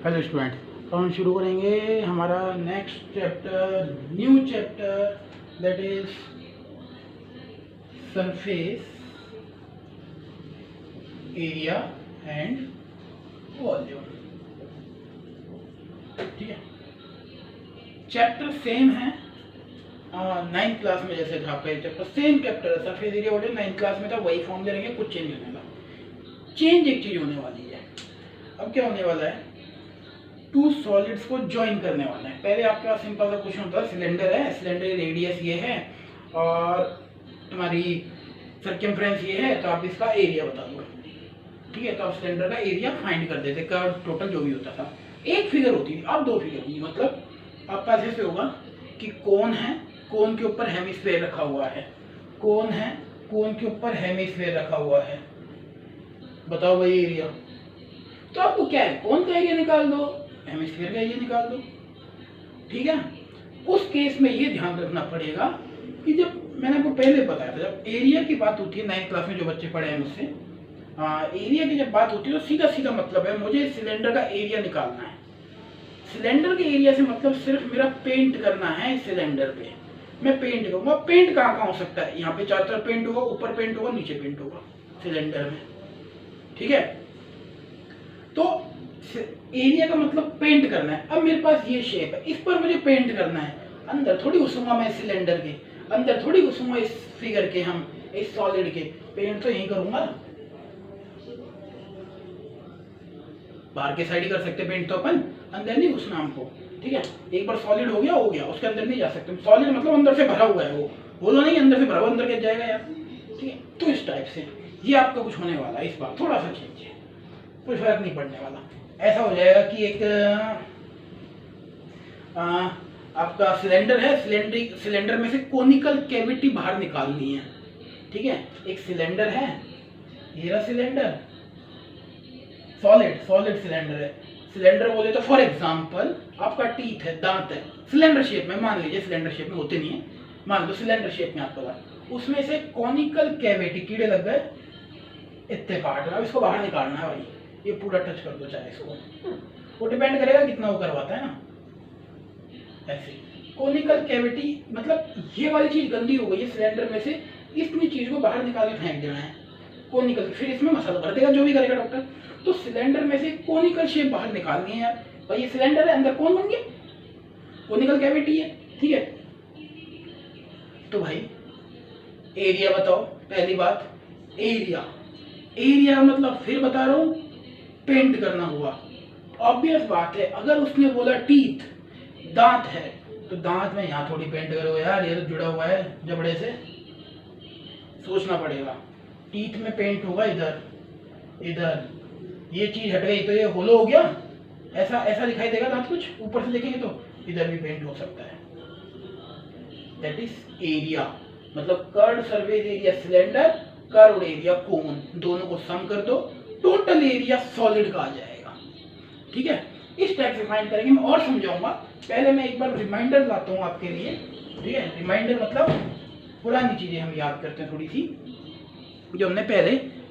Hello student, तो हम शुरू करेंगे हमारा next chapter, new chapter, that is surface area and volume. ठीक है, चैप्टर सेम है। 9th क्लास में जैसे था आपका चैप्टर, सेम चैप्टर है, surface area volume 9th class में था, वही फॉर्म दे रहेंगे, कुछ चेंज होने वाला। चेंज एक चीज होने वाली है। अब क्या होने वाला है, टू सॉलिड्स को ज्वाइन करने वाला है। पहले आपके पास सिंपल सा क्वेश्चन होता है, सिलेंडर है, सिलेंडर रेडियस ये है और तुम्हारी सर्कमफ्रेंस ये है, तो आप इसका एरिया बता दो। ठीक है, तो आप सिलेंडर का एरिया फाइंड कर देते, कर्व टोटल जो भी होता था। एक फिगर होती थी, अब दो फिगर होंगी। मतलब आपके पास ऐसे होगा कि कोन है, कोन के ऊपर हेमिस्फेयर रखा हुआ है, कोन है, कोन के ऊपर हेमिस्फेयर रखा हुआ है, बताओ भाई एरिया। तो आपको क्या है, कोन का एरिया निकाल दो, हेमिस्फीयर का एरिया निकाल दो। ठीक है, उस केस में ये ध्यान रखना पड़ेगा कि जब मैंने आपको पहले बताया था, जब एरिया की बात होती है 9th क्लास में, जो बच्चे पढ़े हैं मुझसे, एरिया की जब बात होती है तो सीधा सीधा मतलब है मुझे सिलेंडर का एरिया निकालना है। सिलेंडर के एरिया से मतलब सिर्फ मेरा पेंट करना है सिलेंडर पे। मैं पेंट करूंगा, पेंट कहाँ कहाँ हो सकता है, यहाँ पे चारों तरफ पेंट होगा, ऊपर पेंट होगा, नीचे पेंट होगा सिलेंडर में। ठीक है, तो एरिया का मतलब पेंट करना है। अब मेरे पास ये शेप है, इस पर मुझे पेंट करना है। अंदर थोड़ी घुसूंगा मैं सिलेंडर के, अंदर थोड़ी घुसूंगा इस फिगर के, हम इस सॉलिड के। पेंट तो यही करूंगा, बाहर के साइड ही कर सकते पेंट, तो अपन अंदर नहीं घुसना हमको। ठीक है, एक बार सॉलिड हो गया, उसके अंदर नहीं जा सकते। सॉलिड मतलब अंदर से भरा हुआ है, वो बोलो नहीं अंदर से भरा हुआ, अंदर क्या जाएगा यार। ठीक है, तो इस टाइप से ये आपका कुछ होने वाला है। इस बार थोड़ा सा चेंज है, कोई फर्क नहीं पड़ने वाला। ऐसा हो जाएगा कि एक आपका सिलेंडर है, सिलेंडर में से कोनिकल कैविटी बाहर निकालनी है। ठीक है, एक सिलेंडर है, ये रहा सिलेंडर, सॉलिड सिलेंडर है। सिलेंडर बोले तो फॉर एग्जांपल आपका टीथ है, दांत है, सिलेंडर शेप में, मान लीजिए सिलेंडर शेप में होते नहीं है, मान लो सिलेंडर शेप में आपका दांत, उसमें से कॉनिकल कैविटी, कीड़े लग गए, इतने काट रहा है, इसको बाहर निकालना है भाई। ये पूरा टच कर दो चाहे इसको, वो डिपेंड करेगा कितना वो करवाता है ना। ऐसे कोनिकल कैविटी मतलब ये वाली चीज गंदी हो गई है सिलेंडर में से, इतनी चीज को बाहर निकाल के फेंक देना है कोनिकल, फिर इसमें मसाला भर देगा जो भी करेगा डॉक्टर। तो सिलेंडर में से कोनिकल शेप बाहर निकालनी है यार। भाई ये सिलेंडर है, अंदर कौन बन गया, कोनिकल कैविटी है। ठीक है, तो भाई एरिया बताओ। पहली बात एरिया, एरिया मतलब फिर बता रहा हूं, पेंट करना हुआ। ऑब्वियस बात है, अगर उसने बोला टीथ, दांत है, तो दांत में यहाँ थोड़ी पेंट करो यार, ये तो जुड़ा हुआ है जबड़े से, सोचना पड़ेगा। टीथ में पेंट होगा इधर, इधर ये चीज हट गई तो ये होलो हो गया, ऐसा ऐसा दिखाई देगा दांत, कुछ ऊपर से देखेंगे तो इधर भी पेंट हो सकता है। दैट इज एरिया, मतलब curved surface area cylinder, curved area cone, दोनों को सम कर दो, टोटल एरिया सॉलिड का आ जाएगा। ठीक है, इस टाइप से फाइंड करेंगे, मैं और समझाऊंगा। पहले मैं एक बार रिमाइंडर लाता हूँ आपके लिए। ठीक है, रिमाइंडर मतलब पुरानी चीजें हम याद करते हैं थोड़ी सी, जो हमने पहले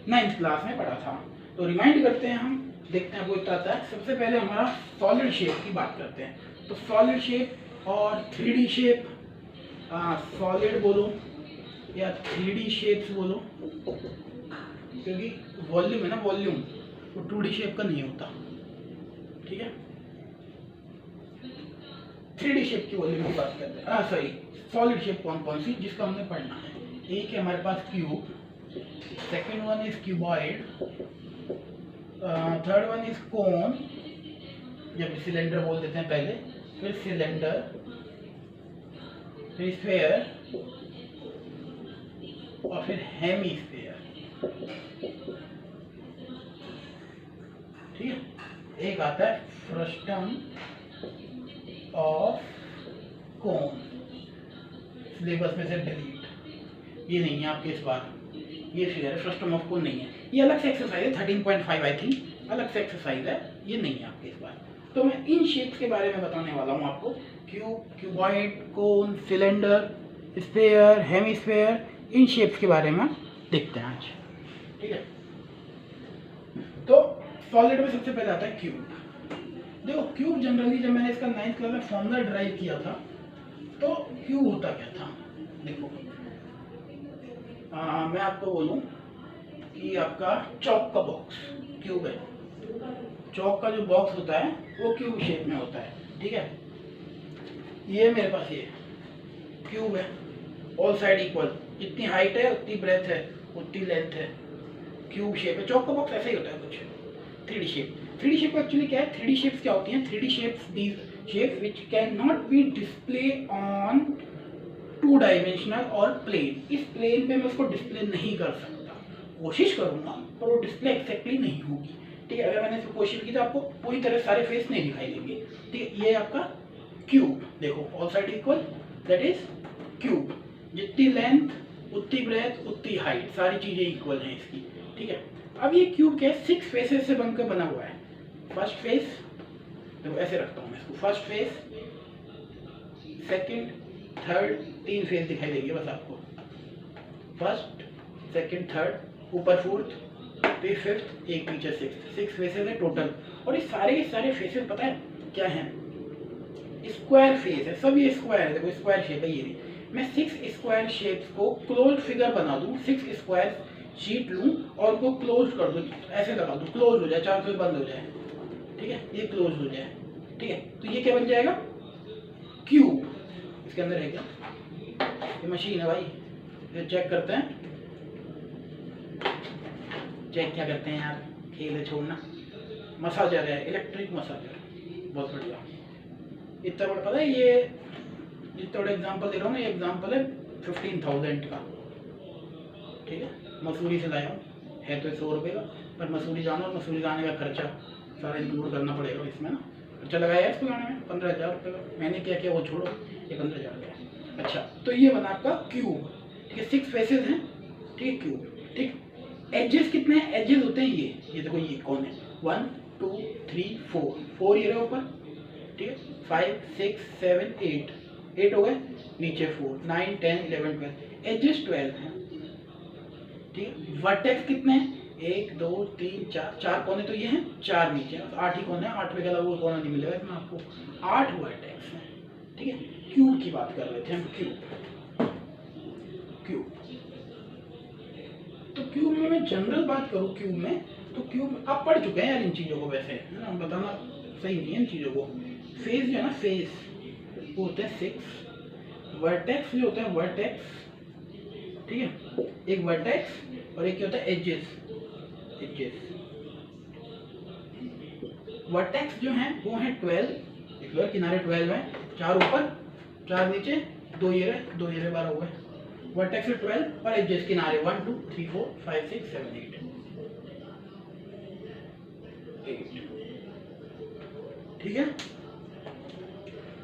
9th क्लास में पढ़ा था। तो रिमाइंड करते हैं हम, देखते हैं आपको इतना आता है। सबसे पहले हमारा सॉलिड शेप की बात करते हैं। तो सॉलिड शेप और 3D शेप, सॉलिड बोलो या 3D शेप्स बोलो, क्योंकि वॉल्यूम है ना, वॉल्यूम वो 2D शेप का नहीं होता। ठीक है, 3D शेप की वॉल्यूम की बात करते हैं। सॉरी, सॉलिड शेप कौन कौन सी जिसका हमने पढ़ना है। एक है हमारे पास cube, second one is cuboid, third one is cone, जब सिलेंडर बोल देते हैं पहले, फिर सिलेंडर, फिर स्फेयर और फिर हेमीस्फेयर। ठीक है, एक आता है फ्रस्टम ऑफ कोन, सिलेबस में से डिलीट, ये नहीं है आपके इस बार, ये फिगर है, फ्रस्टम ऑफ कोन नहीं है, ये अलग से एक्सरसाइज है 13.5 आई थिंक, अलग से एक्सरसाइज है, ये नहीं है आपके इस बार। तो मैं इन शेप्स के बारे में बताने वाला हूँ आपको, क्यूब, क्यूबॉइड, कोन, सिलेंडर, स्फेयर, हेमिस्फेयर, इन शेप्स के बारे में देखते हैं आज। ठीक है, तो सॉलिड में सबसे पहले आता है क्यूब। देखो क्यूब जनरली जब मैंने इसका 9th क्लास में फॉर्मूला ड्राइव किया था तो क्यूब होता क्या था, देखो मैं आपको बोलूं कि आपका चौक का बॉक्स क्यूब है। चौक का जो बॉक्स होता है वो क्यूब शेप में होता है, ठीक है। ये मेरे पास ये क्यूब है, ऑल साइड इक्वल, जितनी हाइट है उतनी ब्रेथ है उतनी लेंथ है, क्यूब शेप है। चौक का बॉक्स ऐसा ही होता है कुछ। 3D shape, 3D shape actually क्या है, 3D शेप्स क्या होती हैं, 3D shapes these shapes which can not be display on 2 dimensional और प्लेन। इस प्लेन पे मैं उसको डिस्प्ले नहीं कर सकता, कोशिश करूंगा पर वो डिस्प्ले एक्जैक्टली नहीं होगी, ठीक है। अगर मैंने इसको कोशिश की तो आपको पूरी तरह सारे फेस नहीं दिखाई देंगे, ठीक है। ये आपका क्यूब, देखो all side equal, that is cube. जितनी लेंथ उतनी ब्रेथ उतनी हाइट, सारी चीजें इक्वल हैं इसकी, ठीक है। अब ये क्यूब क्या है, 6 फेसेस से बनकर बना हुआ है। फर्स्ट फेस, देखो ऐसे रखता हूँ मैं इसको, first face, second, third, 3 face दिखाई देंगे बस आपको, फर्स्ट, सेकंड, थर्ड, ऊपर फोर्थ, फिर फिफ्थ, एक नीचे सिक्स्थ। 6 फेसेस है टोटल। और ये सारे के सारे फेसेस पता है क्या है, स्क्वायर फेस है, सब ये स्क्वायर है, देखो स्क्वायर शेप है। ये भी मैं 6 स्क्वायर शेप्स को क्लोज फिगर बना दूं, 6 स्क्वायर शीट लूं और उनको क्लोज कर दूं, ऐसे लगा दूं, क्लोज हो जाए, चारों से बंद हो जाए, ठीक है, ये क्लोज हो जाए, ठीक है। तो ये क्या बन जाएगा, क्यूब। इसके अंदर है क्या, ये मशीन है भाई, ये चेक करते हैं। चेक क्या करते हैं यार, खेल है छोड़ना। मसाजर है, इलेक्ट्रिक मसाजर, बहुत बढ़िया। इतना बड़ा पता है, ये जितना बड़ा एग्जाम्पल दे रहा हूँ ना, ये एग्जाम्पल है 15,000 का, ठीक है। मसूरी से लाया हूँ, है तो 100 रुपये का, पर मसूरी जाना और मसूरी जाने का खर्चा सारा इंक्लूड करना पड़ेगा इसमें ना। खर्चा लगाया है इसको गाने में 15,000 रुपये का। मैंने क्या किया वो छोड़ो, ये 15,000 का। अच्छा, तो ये बना आपका क्यूब, ठीक है। 6 फेसेस हैं, ठीक है, क्यूब, ठीक। एजेस कितने हैं, एजेस होते हैं ये देखो, ये कौन है, 1 2 3 4 ये रहे ऊपर, ठीक है, 5 6 7 8 हो गए, नीचे 4 9 10 11 12, एजेस 12 हैं, ठीक है। वर्टेक्स कितने हैं, 1 2 3 4 कोने तो ये हैं, 4 नीचे, 8 ही कोने हैं, 8वें के अलावा वो कोना नहीं मिलेगा इसमें आपको, 8 वर्टेक्स हैं, ठीक है। क्यूब की बात कर रहे थे हम, क्यूब। तो क्यूब में मैं जनरल बात करूँ, क्यूब में तो क्यूब आप पढ़ चुके हैं यार इन चीज़ों को, वैसे है ना, बताना सही नहीं है इन चीज़ों को। फेस जो है ना, फेस वो होते हैं 6, वर्टेक्स जो होते हैं वर्टेक्स, ठीक है, एक वर्टेक्स और एक क्या होता है, एजेस। वर्टेक्स जो हैं वो हैं 12, किनारे 12 हैं, 4 ऊपर 4 नीचे, 2 ये रहे 12 हो गए। वर्टेक्स 12 और एजेस किनारे 1 2 3 4 5 6 7 8, ठीक है।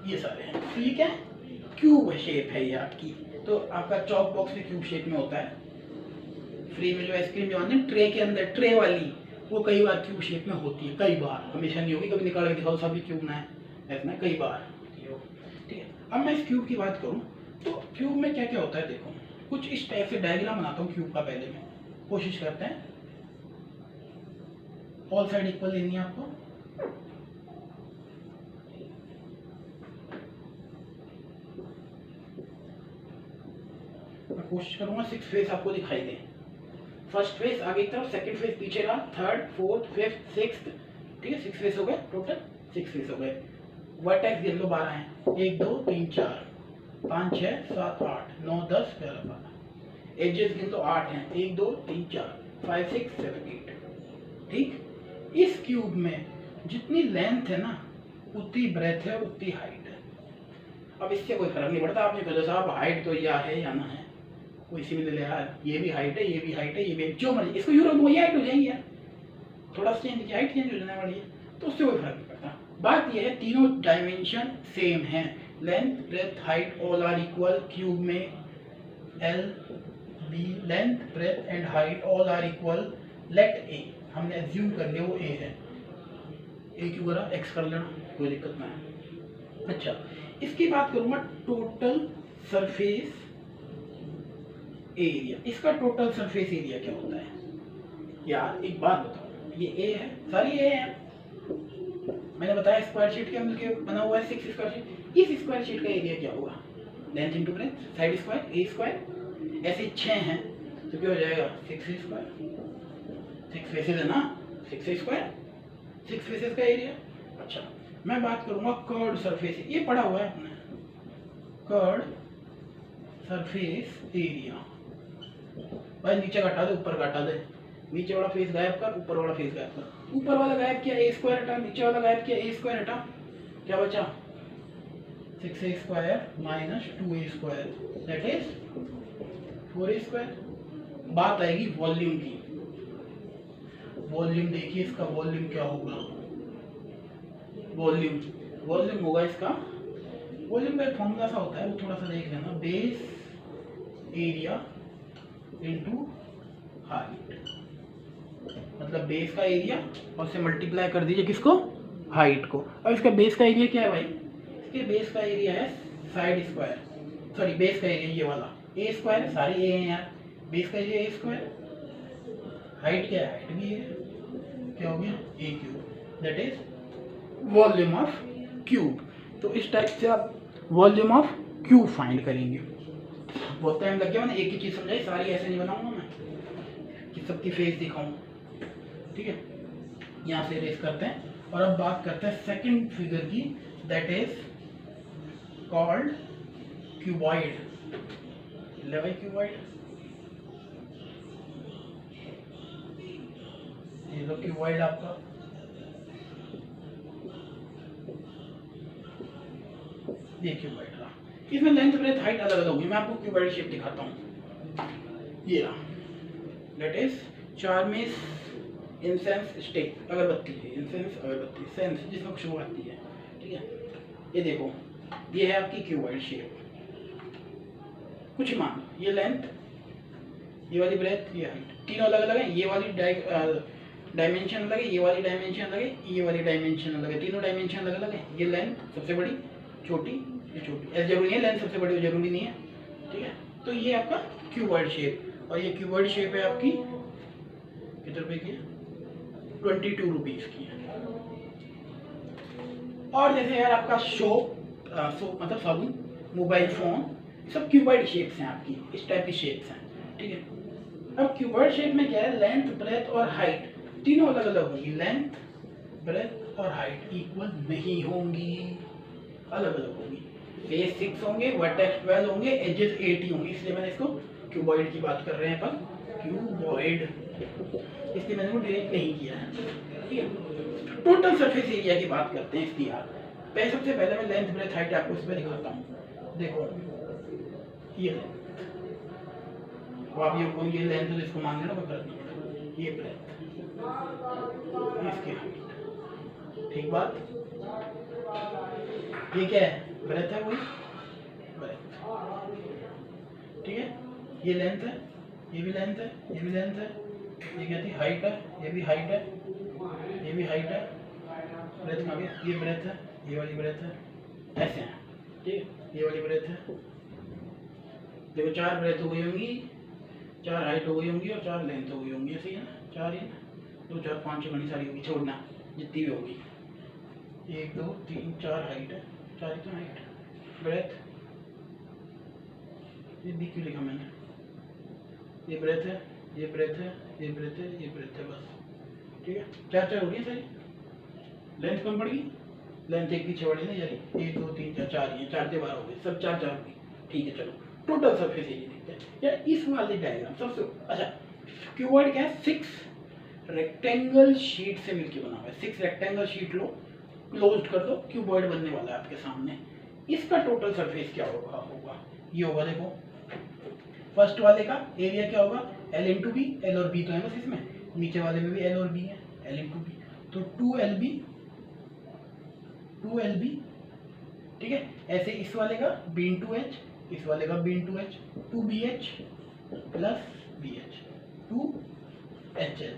ये सारे हैं, ठीक है। क्यूब शेप है ये आपकी, तो आपका चॉक बॉक्स भी क्यूब शेप में होता है। फ्री में जो आइसक्रीम जो आती है ट्रे के अंदर, ट्रे वाली, वो कई बार क्यूब शेप में होती है, कई बार, हमेशा नहीं होगी। कभी निकाल के दिखाओ सभी क्यूब ना है, ऐसा कई बार, ठीक है। अब मैं इस क्यूब की बात करूँ तो क्यूब में क्या क्या होता है, देखो कुछ इस टाइप से डायग्राम बनाता हूँ क्यूब का। पहले में कोशिश करते हैं, ऑल साइड इक्वल लेनी है आपको, मैं कोशिश करूंगा 6 फेस आपको दिखाई दे। फर्स्ट फेस आगे की तरफ, सेकंड फेस पीछे रहा, थर्ड फोर्थ फिफ्थ सिक्स्थ, ठीक है। 6 फेस हो गए, टोटल 6 फेस हो गए। वर्टेक्स गिन लो 12 हैं, 1 2 3 4 5 6 7 8 9 10 11 12। एजेस गिन लो 8 हैं, 1 2 3 4 5 6 7 8, ठीक। इस क्यूब में जितनी लेंथ है ना उतनी ब्रेथ है उतनी हाइट है। अब इससे कोई फर्क नहीं पड़ता, आपने कहा साहब हाइट तो या है या ना है, कोई सी भी ले यार, ये भी हाइट है ये भी हाइट है ये भी, जो मर्जी इसको यूरो वो हाइट हो जाएगी यार, थोड़ा सा चेंज हाइट चेंज हो जाने वाली है, तो उससे कोई फर्क नहीं पड़ता। बात यह है तीनों डायमेंशन सेम है, length breadth height all are equal. Cube में l b, length breadth and height all are equal. Let a, हमने एज्यूम कर लिया वो ए है, ए क्यों करा, एक्स कर लेना, कोई दिक्कत ना है। अच्छा, इसकी बात करूंगा टोटल सरफेस एरिया। इसका टोटल सरफेस एरिया क्या होता है यार, एक बात बताओ, ये ए है, सारी ए है, मैंने बताया स्क्वायर शीट के मिलके बना हुआ है 6 स्क्वायर शीट। इस स्क्वायर शीट का एरिया क्या होगा? Length into breadth, side square, a square. ऐसे 6 हैं तो क्या हो जाएगा? 6 स्क्वायर। 6 फेसेस है ना, 6 स्क्वायर, 6 फेसेस का एरिया। अच्छा, मैं बात करूंगा कर्व्ड सरफेस, ये पढ़ा हुआ है आपने, कर्व्ड सरफेस एरिया। भाई नीचे का हटा दे, ऊपर का हटा दे, नीचे वाला फेस गायब कर, ऊपर वाला फेस गायब कर। ऊपर वाला गायब किया, ए स्क्वायर हटा, नीचे वाला गायब किया, ए स्क्वायर हटा, क्या बचा? 6a square minus 2a square that is 4a square. बात आएगी वॉल्यूम की। वॉल्यूम देखिए, इसका वॉल्यूम क्या होगा? वॉल्यूम होगा इसका, वॉल्यूम का एक फॉर्मूला सा होता है, वो थोड़ा सा देख लेना, बेस एरिया इनटू हाइट। मतलब बेस का एरिया और से मल्टीप्लाई कर दीजिए किसको? हाइट को। अब इसका बेस का एरिया क्या है भाई? इसके बेस का एरिया है साइड स्क्वायर, सॉरी बेस का एरिया ये वाला ए स्क्वायर है, सारे ए हैं यार, बेस का एरिया ए स्क्वायर, हाइट क्या है? हाइट भी है, क्या हो गया? A cube that is volume of cube. तो इस टाइप से आप वॉल्यूम ऑफ क्यूब फाइंड करेंगे। बहुत टाइम लग गया, मैंने एक ही चीज़ समझाई, सारी ऐसे नहीं बनाऊंगा मैं कि सबकी फेस दिखाऊं, ठीक है। यहाँ से रेस करते हैं और अब बात करते हैं सेकंड फिगर की, दैट इज कॉल्ड क्यूबॉइड। ले भाई क्यूबॉइड, ये लो क्यूबॉइड आपका। ये क्यूबॉइड रहा, इसमें लेंथ ब्रेथ हाइट अलग अलग होगी। मैं आपको क्यूबॉइड शेप दिखाता हूँ। ये रहा, दैट इज चार्मिस इंसेंस स्टिक, अगरबत्ती है, इंसेंस अगरबत्ती, सेंस जिसमें खुशबू आती है, ठीक है। ये देखो, ये है आपकी क्यूबॉइड शेप। कुछ मान लो, ये लेंथ, ये वाली ब्रेथ, ये हाइट, तीनों अलग अलग है। ये वाली डायमेंशन अलग है, ये वाली डायमेंशन अलग है, ये वाली डायमेंशन अलग है, तीनों डायमेंशन अलग अलग है। ये लेंथ सबसे बड़ी, छोटी, ये छोटी, ऐसे जरूरी है लेंथ सबसे बड़ी, जरूरी नहीं है, ठीक है। तो ये आपका क्यूबॉइड शेप, और ये क्यूबॉइड शेप है आपकी कितने रुपए की है? 22 रुपीज की है। और जैसे यार आपका सोप मतलब साबुन, मोबाइल फोन, सब क्यूबॉइड शेप्स हैं आपकी, इस टाइप की शेप्स हैं, ठीक है। अब क्यूबॉइड शेप में क्या है? लेंथ, ब्रेथ और हाइट तीनों अलग अलग होंगी। लेंथ, ब्रेथ और हाइट इक्वल नहीं होंगी, अलग अलग होंगी। बेस 6 होंगे, वर्टेक्स 12 होंगे, एजेस 80 होंगे, इसलिए मैंने इसको क्यूबॉइड की बात कर रहे हैं अपन, क्यूबॉइड, इसलिए मैंने वो डिलीट नहीं किया है, ठीक है। टोटल सरफेस एरिया की बात करते हैं इसकी यार। सबसे पहले मैं लेंथ, ब्रेथ, हाइट आपको इसमें दिखाता हूँ। देखो ये लेंथ, तो आप ये लेंथ तो इसको मान लेना, कोई फर्क नहीं पड़ेगा। ये ब्रेथ, इसकी हाइट, ठीक बात। ये क्या है? ब्रेथ है, कोई ब्रेथ, ठीक है। ये लेंथ है, ये भी लेंथ है, ये भी लेंथ है, ये क्या थी? हाइट है, ये भी हाइट है, ये भी हाइट है, ब्रेथ में आ गया। ये ब्रेथ है, ये वाली ब्रेथ है, ऐसे हैं, ठीक है। ये वाली ब्रेथ है, देखो 4 ब्रेथ हो गई होंगी, 4 हाइट हो गई होंगी और 4 लेंथ हो गई होंगी, ऐसे ही है ना। 4 ही 2 4 5 6 घनी सारी होगी, छोड़ना जितनी भी होगी। 1 2 3 4 हाइट है, 4 ही तो हाइट। ब्रेथ, ये बी क्यों लिखा मैंने? ये ब्रेथ है, ये ब्रेथ है, ये ब्रेथ है, ये ब्रेथ है, बस, ठीक है। 4 4 हो गई सारी। लेंथ कम पड़ गई, लेंथ एक पीछे बढ़ी नहीं जा रही। 1 2 3 4 4 ही है, 4 से 12 हो गई, सब 4 4 होगी, ठीक है। चलो टोटल सरफेस एरिया देखते हैं यार इस वाले डायग्राम सबसे। अच्छा, क्यूबॉइड क्या है? 6 रेक्टेंगल शीट से मिलकर बना हुआ है। 6 रेक्टेंगल शीट लो, क्लोज कर दो, क्यूबॉइड बनने वाला है आपके सामने। इसका टोटल सरफेस क्या होगा? ये होगा, देखो फर्स्ट वाले का एरिया क्या होगा? L इंटू बी, एल और बी तो है बस इसमें, नीचे वाले में भी एल और बी है, L इंटू बी, तो 2LB, ठीक है। ऐसे इस वाले का B इंटू एच, इस वाले का B into H, 2BH plus BH, 2HL,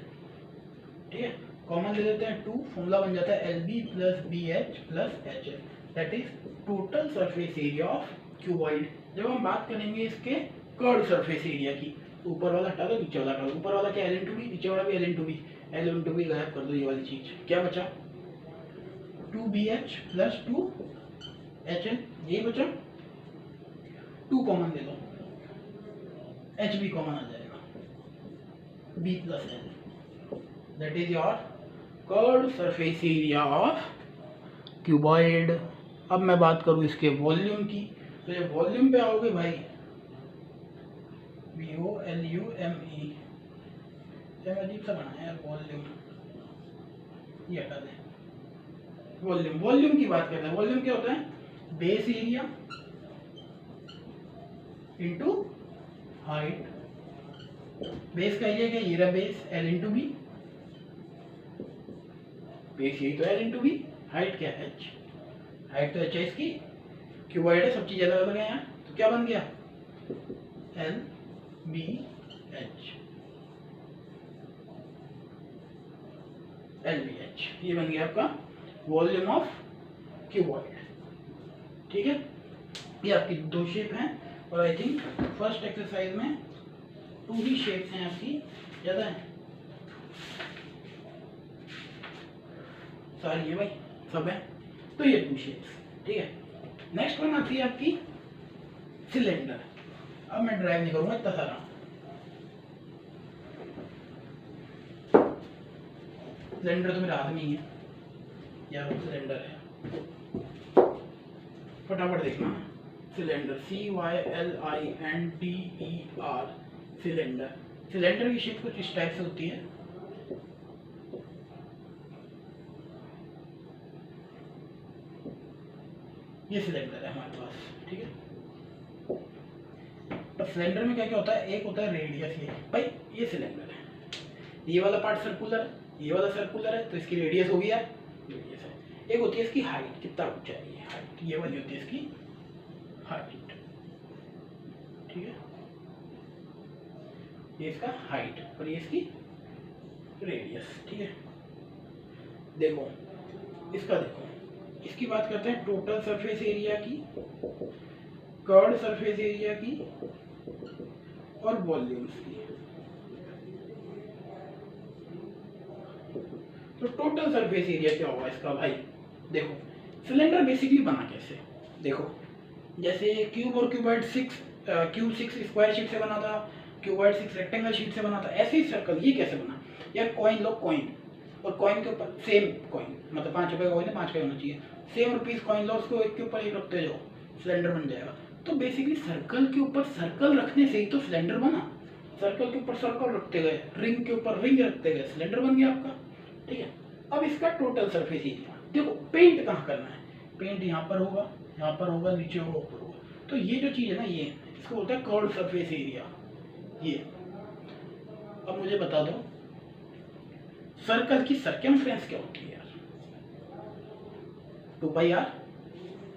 ठीक है। कॉमन ले लेते हैं 2, फॉर्मूला बन जाता है LB plus BH plus HL, that is total surface area of cuboid. जब हम बात करेंगे इसके कर्व सरफेस एरिया की, ऊपर वाला हटा दो, नीचे वाला हटा दो। ऊपर वाला क्या? L इंटू बी, नीचे वाला भी L into B, L into B गायब कर दो, ये वाली चीज क्या बचा? 2BH प्लस 2HL, यही बचा। 2 कॉमन ले लो, H भी कॉमन आ जाएगा, B plus L, that is your curved surface area of cuboid. अब मैं बात करूँ इसके वॉल्यूम की, तो ये वॉल्यूम पे आओगे भाई, VOLUME, अजीब सा बना है यार वॉल्यूम, ये हटा दें। वॉल्यूम की बात करते हैं। वॉल्यूम क्या होता है? Base area into height. Base का एरिया क्या? ये रहा base, L into B, base यही तो L इंटू बी, हाइट क्या है? H, हाइट तो H है इसकी, क्यूबॉइड है, सब चीज अलग अलग है यहाँ, तो क्या बन गया? LBH, LBH, ये बन गया आपका वॉल्यूम ऑफ क्यूबॉइड। ठीक है, ये आपकी 2 शेप हैं, और आई थिंक फर्स्ट एक्सरसाइज में 2 ही शेप्स हैं आपकी, ज्यादा है सारी है भाई, सब है, तो ये 2 शेप्स। ठीक है, नेक्स्ट वन आती है आपकी सिलेंडर। अब मैं ड्राइव नहीं करूंगा इतना सारा, सिलेंडर तो मेरा आदमी है या वो सिलेंडर है, फटाफट देखना। Cylinder, CYLINDER, cylinder. सिलेंडर की शेप कुछ इस टाइप से होती है, ये सिलेंडर है हमारे पास। ठीक है, तो सिलेंडर में क्या क्या होता है? एक होता है रेडियस, ये भाई ये सिलेंडर है, ये वाला पार्ट सर्कुलर है, ये वाला सर्कुलर है, तो इसकी रेडियस होगी यार, रेडियस है। एक होती है इसकी हाइट, कितना ऊंचा है ये, हाइट, ये वाली होती है इसकी हाइट। ठीक है, ये इसका हाइट और ये इसकी रेडियस। ठीक है, देखो इसका, देखो इसकी बात करते हैं टोटल सरफेस एरिया की, कर्व्ड सरफेस एरिया की और वॉल्यूम्स की। तो टोटल सरफेस एरिया क्या होगा इसका भाई? देखो सिलेंडर बेसिकली बना कैसे, देखो जैसे क्यूब और क्यूबॉइड 6 स्क्वायर शीट से बना था, क्यूबॉइड 6 रेक्टेंगल शीट से बना था, ऐसे ही सर्कल ये कैसे बना? यार कॉइन लो, कॉइन, और कॉइन के ऊपर सेम कॉइन, मतलब 5 रुपए का कॉइन है, 5 का होना चाहिए, सेम रुपीस कॉइन लो, उसको एक के ऊपर एक रखते जाओ, सिलेंडर बन जाएगा। तो बेसिकली सर्कल के ऊपर सर्कल रखने से ही तो सिलेंडर बना, सर्कल के ऊपर सर्कल रखते गए, रिंग के ऊपर रिंग रखते गए, सिलेंडर बन गया आपका। ठीक है, अब इसका टोटल सरफेस एरिया देखो, पेंट कहाँ करना है? पेंट यहाँ पर होगा, यहाँ पर होगा, नीचे होगा, ऊपर होगा, तो ये जो चीज़ है ना, ये इसको बोलते हैं कर्व्ड सरफेस एरिया। ये अब मुझे बता दो सर्कल की सर्कमफ्रेंस क्या होती है यार? 2πr,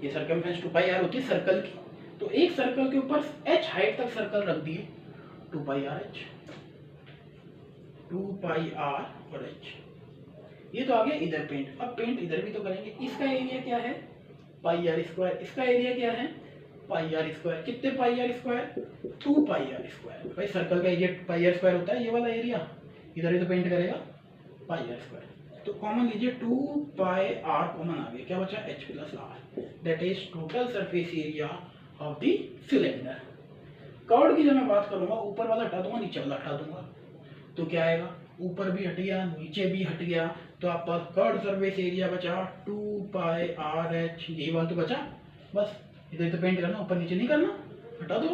ये सर्कमफ्रेंस 2πr होती है सर्कल की। तो एक सर्कल के ऊपर h हाइट तक सर्कल रख दिए, 2πrh, 2πr और h, ये तो आ गया इधर पेंट। अब पेंट इधर भी तो करेंगे, इसका एरिया क्या है? πr², इसका एरिया क्या है? πr²। कितने πr²? 2πr²। भाई सर्कल का एरिया πr² होता है, ये वाला एरिया, इधर ही तो पेंट करेगा, πr²। तो कॉमन लीजिए, 2πr कॉमन आ गया, क्या बचा? h plus r, that is total surface area of the cylinder. Curved की जब मैं बात करूंगा, ऊपर वाला हटा दूंगा, नीचे वाला हटा दूंगा, तो क्या आएगा? ऊपर भी हट गया, नीचे भी हट गया, तो आपका कर्व्ड सरफेस एरिया बचा 2πrh, यही वाला तो बचा। बस इधर तो पेंट करना, ऊपर नीचे नहीं करना, हटा दो।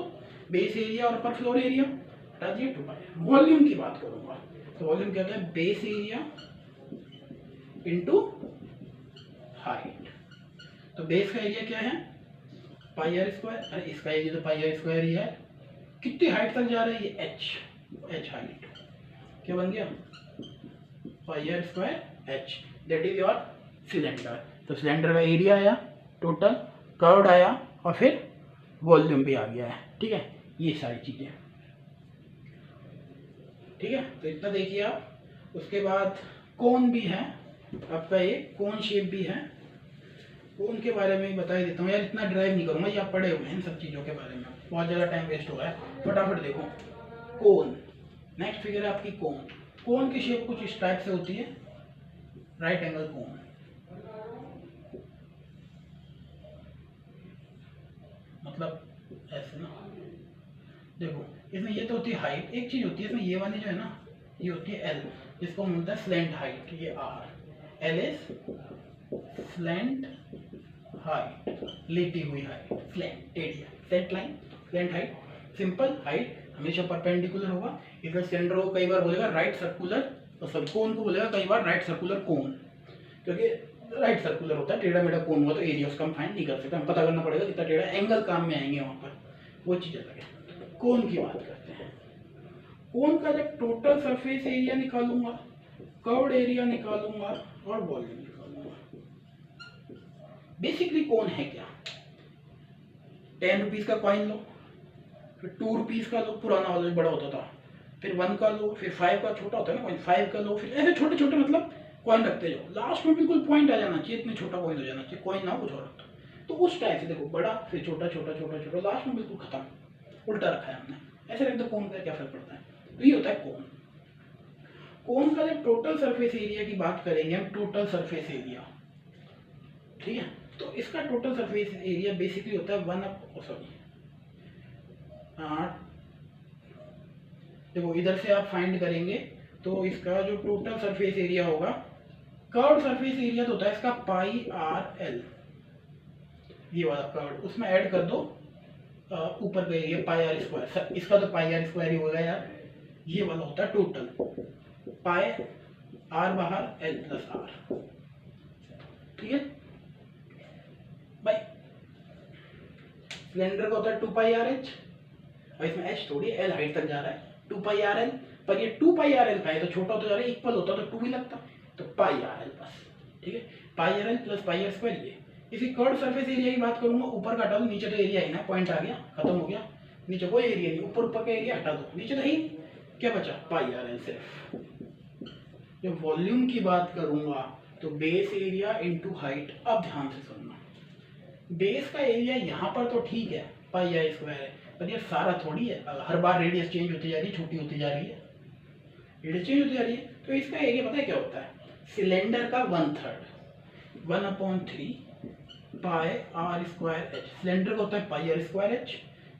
बेस एरिया और अपर फ्लोर एरिया हटा दिए, 2πr। वॉल्यूम की बात करूंगा, तो वॉल्यूम क्या होता है? Base area into height. तो बेस का एरिया क्या है? πr², अरे इसका एरिया तो πr² ही है। कितनी हाइट तक जा रहा है? ये h हाइट, क्या बन गया? πr²h, that is your cylinder. तो सिलेंडर का एरिया आया, टोटल कर्व्ड आया, और फिर वॉल्यूम भी आ गया है। ठीक है, ये सारी चीजें। ठीक है, तो इतना देखिए आप। उसके बाद कोन भी है आपका, ये कोन शेप भी है, कोन के बारे में बता देता हूँ यार, इतना ड्राइव नहीं करूँगा, ये आप पढ़े हुए हैं इन सब चीज़ों के बारे में, बहुत ज़्यादा टाइम वेस्ट हो रहा है। फटाफट देखो, कोन, नेक्स्ट फिगर है आपकी कोन। कोन की शेप कुछ इस टाइप से होती है, राइट एंगल कोन, देखो इसमें ये तो होती है हाइट, एक चीज होती है इसमें ये वाली जो है ना, ये होती है एल, जिसको मिलता है स्लैंट हाइट, ये R, L is slant height, लेटी हुई हाइट, slant area, slant line, slant height, simple height हमेशा परपेंडिकुलर होगा। इसका सिलेंडर को कई बार बोलेगा राइट सर्कुलर, सॉरी कोन को बोलेगा कई बार राइट सर्कुलर कोन, क्योंकि राइट सर्कुलर होता है, टेढ़ा मेढ़ा कोन हुआ तो एरिया उसका हम फाइंड नहीं कर सकते, हम पता करना पड़ेगा कितना टेढ़ा, एंगल काम में आएंगे वहाँ पर, वो चीज़ अलग है। कोन की बात करते हैं। कोन का जब टोटल सरफेस एरिया निकालूंगा, कर्व्ड एरिया निकालूंगा और वॉल्यूम निकालूंगा। बेसिकली कोन है क्या, 10 रुपीज का कॉइन लो, फिर 2 रुपीज का लो, पुराना वाला बड़ा होता था, फिर 1 का लो, फिर 5 का छोटा होता है ना कॉइन, 5 का लो, फिर ऐसे छोटे छोटे मतलब कॉइन रखते जाओ, लास्ट में बिल्कुल पॉइंट आ जाना चाहिए, इतने छोटा कॉइन हो जाना चाहिए, कॉइन ना कुछ और रखता। तो उस टाइप से देखो, बड़ा फिर छोटा छोटा छोटा छोटा, लास्ट में बिल्कुल खत्म, उल्टा रखा है हमने, ऐसे रख दो, कोन का क्या फर्क पड़ता है। तो ये होता है कोन। कोन का जब टोटल सरफेस एरिया की बात करेंगे हम, टोटल सरफेस एरिया, ठीक है, तो इसका टोटल सरफेस एरिया बेसिकली होता है देखो इधर से आप फाइंड करेंगे तो इसका जो टोटल सरफेस एरिया होगा, कर्व्ड सरफेस एरिया तो होता है इसका पाई आर एल, ये वाला कर्व्ड, उसमें ऐड कर दो ऊपर का एरिया पाई आर स्क्वायर, इसका तो पाई आर स्क्वायर ही होगा यार, ये वाला होता है टोटल, पाई आर बाहर एल प्लस आर, ठीक है भाई। सिलेंडर का होता है 2 पाई आर एच, और इसमें एच थोड़ी एल हाइट तक जा रहा है, 2 पाई आर एल, पर ये 2 पाई आर एल का है तो छोटा होता जा रहा है, इक्वल होता तो 2 भी लगता, तो पाई आर एल बस, ठीक है, pi r l plus pi r square. ये इसी कर्व्ड सरफेस एरिया की बात करूंगा, ऊपर का हटा दो, नीचे तो एरिया ही ना, पॉइंट आ गया, खत्म हो गया, नीचे कोई एरिया नहीं, ऊपर ऊपर का एरिया हटा दो, नीचे तो ही क्या बचा, पाई आर एल सिर्फ। जब वॉल्यूम की बात करूंगा तो बेस एरिया इंटू हाइट, अब ध्यान से सुनना, बेस का एरिया यहाँ पर तो ठीक है पाई आर स्क्वायर है, पर ये सारा थोड़ी है, हर बार रेडियस चेंज होती जा रही है, छोटी होती जा रही है, रेडियस चेंज होती जा रही है, तो इसका एरिया पता है क्या होता है, सिलेंडर का 1/3, 1/3 पाई आर स्क्वायर एच, सिलेंडर का होता है पाई आर स्क्वायर एच,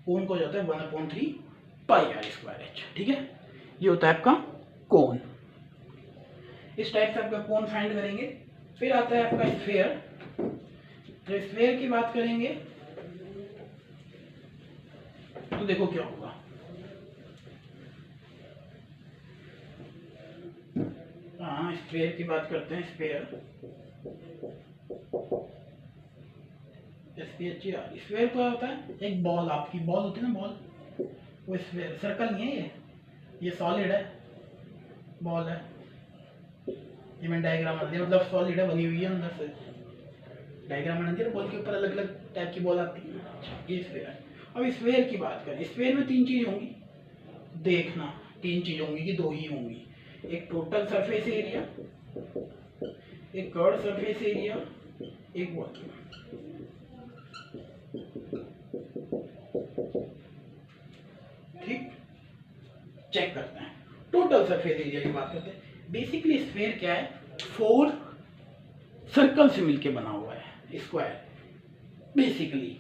कोन को जाता है 1/3 पाई आर स्क्वायर एच, ठीक है, ये होता है आपका कोन। इस टाइप से आपका कोन फाइंड करेंगे। फिर आता है आपका स्फीयर, तो स्फीयर की बात करेंगे तो देखो क्या होगा, हाँ स्फीयर की बात करते हैं, स्फीयर स्फीयर क्या होता है, एक बॉल, आपकी बॉल होती है ना बॉल, वो स्फीयर, सर्कल नहीं है ये सॉलिड है, बॉल है, ये मैंने डायग्राम बना दिया, मतलब सॉलिड है, बनी हुई है अंदर से, डायग्राम बना दिया, बॉल के ऊपर अलग अलग टाइप की बॉल आती है, अच्छा ये स्फीयर है। अब स्फीयर की बात करें, स्फीयर में 3 चीज़ होंगी, देखना 3 चीज़ होंगी कि 2 ही होंगी, एक टोटल सरफेस एरिया, एक कर्व्ड सरफेस एरिया, एक वॉल्यूम, ठीक, चेक करते हैं। टोटल सरफेस एरिया की बात करते हैं, बेसिकली स्फीयर क्या है, 4 सर्कल से मिलके बना हुआ है स्क्वायर, बेसिकली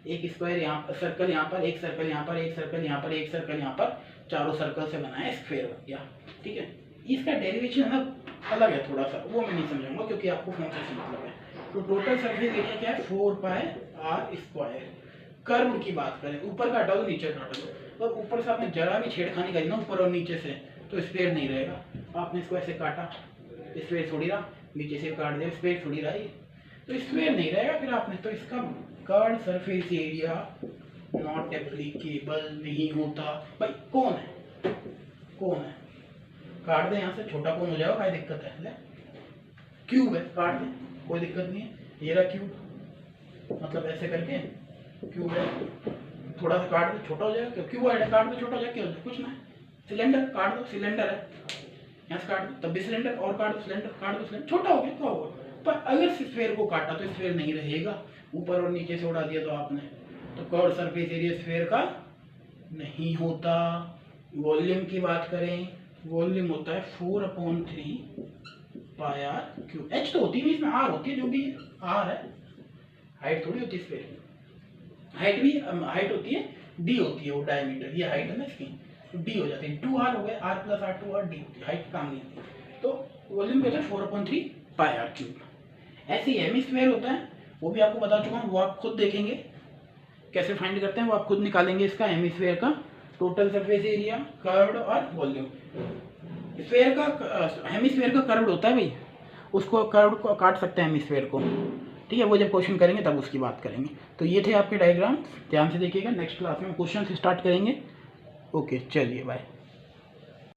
एक स्क्वायर यहाँ पर, सर्कल यहाँ पर, एक सर्कल यहाँ पर, एक सर्कल यहाँ पर, एक सर्कल यहाँ पर, चारों सर्कल से बना है स्क्वायर बन गया, ठीक है। इसका डेरिवेशन है ना अलग है थोड़ा सा, वो मैं नहीं समझाऊंगा क्योंकि आपको फोन से मतलब है। तो टोटल सरफेस एरिया क्या है, 4 पाई आर स्क्वायर। कर्व की बात करें, ऊपर का हटा दो नीचे का हटा दो, और ऊपर से आपने जरा भी छेड़खानी करी ना ऊपर और नीचे से तो स्क्वायर नहीं रहेगा, आपने इसको ऐसे काटा, स्क्वायर थोड़ी रहा, नीचे से काट दिया स्क्वायर थोड़ी रहा, तो स्क्वायर नहीं रहेगा फिर आपने, तो इसका curved surface area not applicable नहीं होता। भाई कौन है, कौन है, काट दे यहाँ से, छोटा कौन हो जाएगा, कोई दिक्कत है, ले क्यूब है, काट दे कोई दिक्कत नहीं है, ये रहा क्यूब, मतलब ऐसे करके क्यूब है, थोड़ा सा काट दे छोटा हो जाएगा, क्यूब है काट दो छोटा हो जाएगा, क्या हो जाएगा, कुछ ना। सिलेंडर काट दो, सिलेंडर है यहाँ से काट दो तब भी सिलेंडर, और काट दो सिलेंडर, काट दो सिलेंडर, छोटा हो गया क्या होगा, पर अगर स्फीयर को काटा तो स्फीयर नहीं रहेगा, ऊपर और नीचे से उड़ा दिया तो आपने, तो कर्व्ड सरफेस एरिया स्फीयर का नहीं होता। वॉल्यूम की बात करें, वॉल्यूम होता है 4/3 पाई आर क्यूब, एच तो होती नहीं इसमें, आर होती है, जो भी आर है, हाइट थोड़ी होती है स्फीयर की, हाइट भी हाइट होती है डी होती है वो डायमीटर, ये हाइट है ना इसकी, तो डी हो जाती है, 2r हो गए, r plus r 2r D होती है, हाइट काम नहीं होती। तो वॉल्यूम क्या होता है 4/3 पाई आर क्यूब। ऐसे ही हेमिस्फीयर होता है, वो भी आपको बता चुका हूँ, वो आप खुद देखेंगे कैसे फाइंड करते हैं, वो आप खुद निकालेंगे इसका हेमिस्फीयर का टोटल सरफेस एरिया, कर्व्ड और वॉल्यूम। स्फीयर का हेमिस्फीयर का कर्व्ड होता है भाई, उसको कर्व्ड को काट सकते हैं हेमिस्फीयर को, ठीक है, वो जब क्वेश्चन करेंगे तब उसकी बात करेंगे। तो ये थे आपके डायग्राम, ध्यान से देखिएगा, नेक्स्ट क्लास में क्वेश्चन स्टार्ट करेंगे। ओके चलिए बाय।